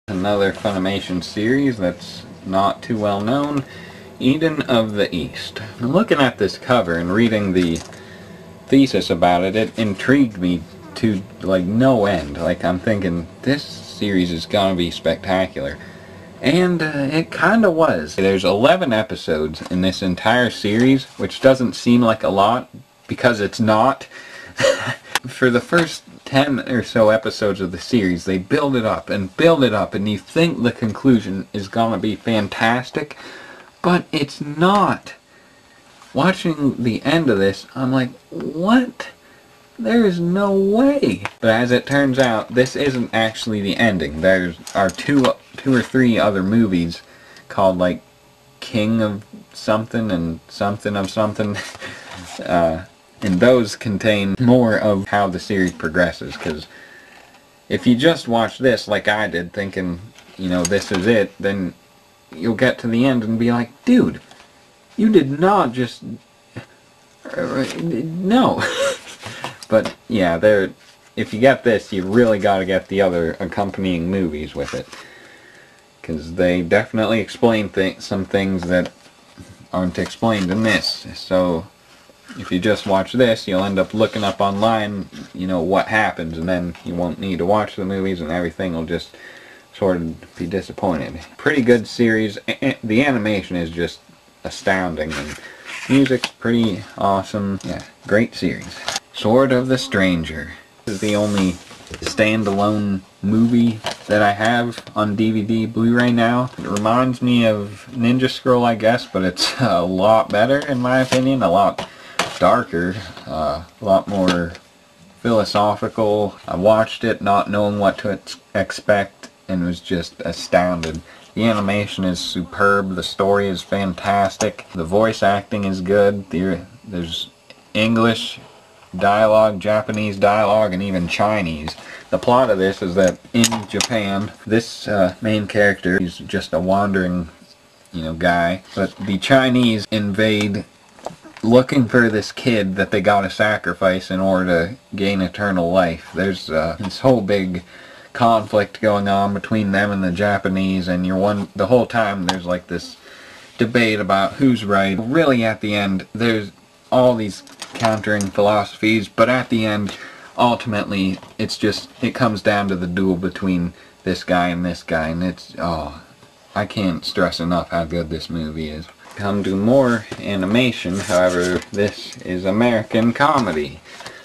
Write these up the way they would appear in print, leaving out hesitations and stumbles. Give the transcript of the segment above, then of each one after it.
Another Funimation series that's not too well known, Eden of the East. And looking at this cover and reading the thesis about it, it intrigued me to like no end. Like I'm thinking this series is gonna be spectacular. And it kinda was. There's 11 episodes in this entire series, which doesn't seem like a lot because it's not. For the first 10 or so episodes of the series, they build it up, and you think the conclusion is gonna be fantastic, but it's not. Watching the end of this, I'm like, what? There's no way. But as it turns out, this isn't actually the ending. There are two or three other movies called like King of Something and Something of Something. And those contain more of how the series progresses, because if you just watch this like I did, thinking, you know, this is it, then you'll get to the end and be like, dude, you did not just... no. But yeah, if you get this, you really got to get the other accompanying movies with it, because they definitely explain some things that aren't explained in this. So if you just watch this, you'll end up looking up online, you know, what happens, and then you won't need to watch the movies, and everything will just sort of be disappointed. Pretty good series. The animation is just astounding, and music's pretty awesome. Yeah, great series. Sword of the Stranger. This is the only standalone movie that I have on DVD Blu-ray now. It reminds me of Ninja Scroll, I guess, but it's a lot better in my opinion, a lot darker, a lot more philosophical. I watched it not knowing what to expect and was just astounded. The animation is superb, the story is fantastic, the voice acting is good, there's English dialogue, Japanese dialogue, and even Chinese. The plot of this is that in Japan, this main character is just a wandering, you know, guy, but the Chinese invade looking for this kid that they gotta sacrifice in order to gain eternal life. There's this whole big conflict going on between them and the Japanese, and the whole time there's like this debate about who's right. Really at the end, there's all these countering philosophies, but at the end, ultimately, it comes down to the duel between this guy and this guy, and I can't stress enough how good this movie is. Come to more animation, however, this is American comedy.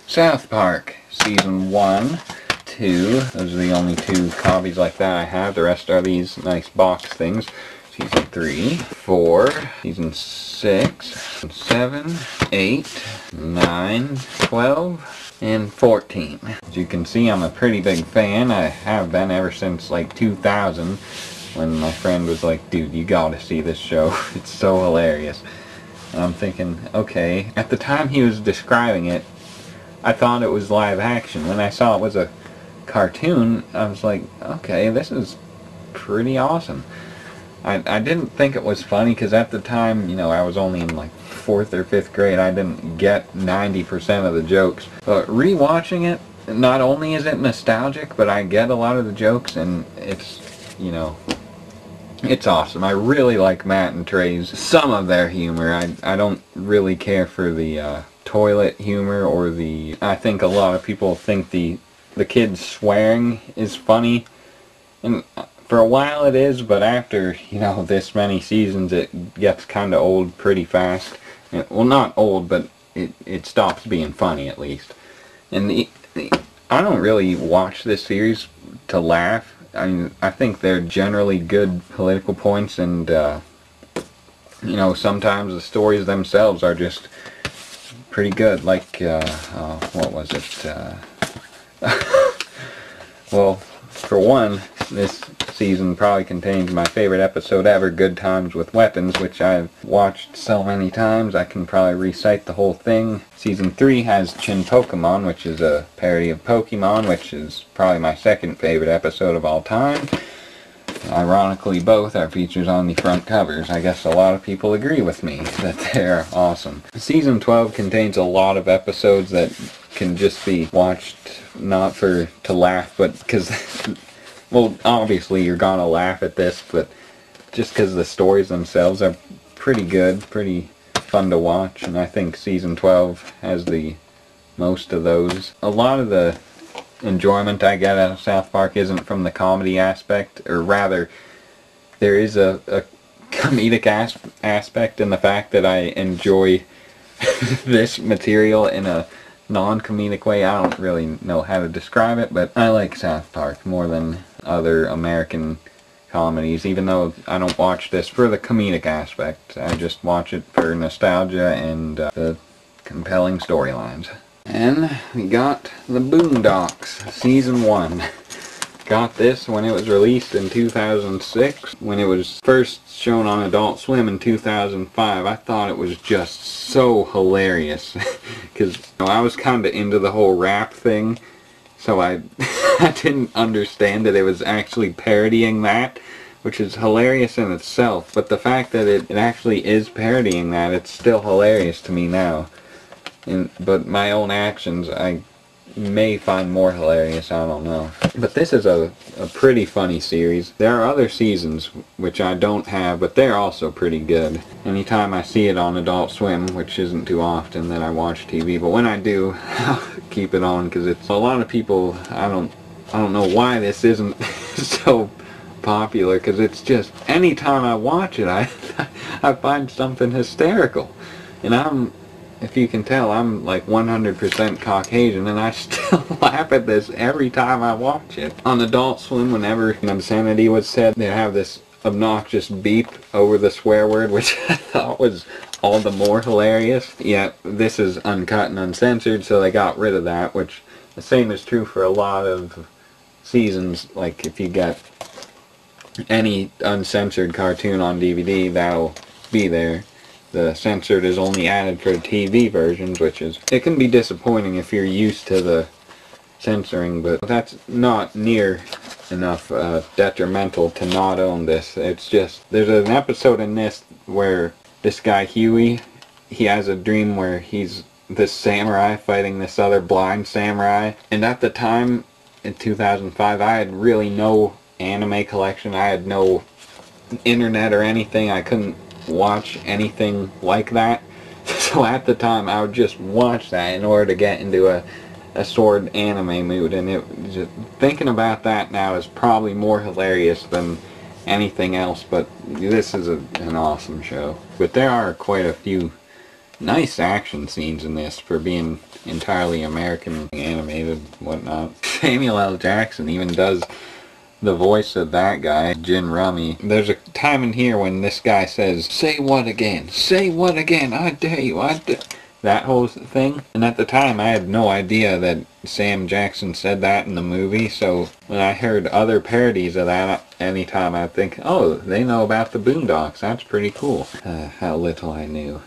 South Park, Season 1, 2, those are the only 2 copies like that I have, the rest are these nice box things. Season 3, 4, Season 6, 7, 8, 9, 12, and 14. As you can see, I'm a pretty big fan. I have been ever since like 2000. When my friend was like, dude, you gotta see this show, it's so hilarious. And I'm thinking, okay. At the time he was describing it, I thought it was live action. When I saw it was a cartoon, I was like, okay, this is pretty awesome. I didn't think it was funny, because at the time, you know, I was only in like 4th or 5th grade. I didn't get 90% of the jokes. But rewatching it, not only is it nostalgic, but I get a lot of the jokes, and it's, you know, it's awesome. I really like Matt and Trey's, some of their humor. I don't really care for the toilet humor or I think a lot of people think the kids swearing is funny. And for a while it is, but after, you know, this many seasons it gets kind of old pretty fast. Well, not old, but it stops being funny at least. And I don't really watch this series to laugh. I mean, I think they're generally good political points, and you know, sometimes the stories themselves are just pretty good. Like, what was it? Well, for one, this season probably contains my favorite episode ever, Good Times with Weapons, which I've watched so many times I can probably recite the whole thing. Season 3 has Chin Pokemon, which is a parody of Pokemon, which is probably my 2nd favorite episode of all time. Ironically, both are features on the front covers. I guess a lot of people agree with me that they're awesome. Season 12 contains a lot of episodes that can just be watched not to laugh, but because well, obviously you're gonna laugh at this, but just because the stories themselves are pretty good, pretty fun to watch, and I think season 12 has the most of those. A lot of the enjoyment I get out of South Park isn't from the comedy aspect, or rather, there is a comedic aspect in the fact that I enjoy this material in a non-comedic way. I don't really know how to describe it, but I like South Park more than other American comedies, even though I don't watch this for the comedic aspect. I just watch it for nostalgia and the compelling storylines. And we got the Boondocks, Season 1. Got this when it was released in 2006. When it was first shown on Adult Swim in 2005, I thought it was just so hilarious. Because I was kind of into the whole rap thing, so I didn't understand that it was actually parodying that, which is hilarious in itself. But the fact that it actually is parodying that, it's still hilarious to me now. But my own actions, I may find more hilarious, I don't know. But this is a pretty funny series. There are other seasons which I don't have, but they're also pretty good. Anytime I see it on Adult Swim, which isn't too often that I watch TV, but when I do, I'll keep it on, because it's a lot of people, I don't know why this isn't so popular, because it's just, anytime I watch it, I find something hysterical. And if you can tell, I'm like 100% Caucasian, and I still laugh at this every time I watch it. On Adult Swim, whenever an obscenity was said, they have this obnoxious beep over the swear word, which I thought was all the more hilarious. Yet this is uncut and uncensored, so they got rid of that, which the same is true for a lot of seasons. Like if you get any uncensored cartoon on DVD, that'll be there. The censored is only added for the TV versions, which is, it can be disappointing if you're used to the censoring, but that's not near enough detrimental to not own this. It's just, there's an episode in this where this guy Huey, he has a dream where he's this samurai fighting this other blind samurai, and at the time, in 2005, I had really no anime collection. I had no internet or anything. I couldn't watch anything like that, so at the time I would just watch that in order to get into a sword anime mood, and thinking about that now is probably more hilarious than anything else. But this is an awesome show. But there are quite a few nice action scenes in this for being entirely American animated and whatnot. Samuel L. Jackson even does the voice of that guy, Jin Rummy. There's a time in here when this guy says, "Say what again? Say what again? I dare you, I dare..." That whole thing. And at the time I had no idea that Sam Jackson said that in the movie, so when I heard other parodies of that anytime, I'd think, oh, they know about the Boondocks, that's pretty cool. How little I knew.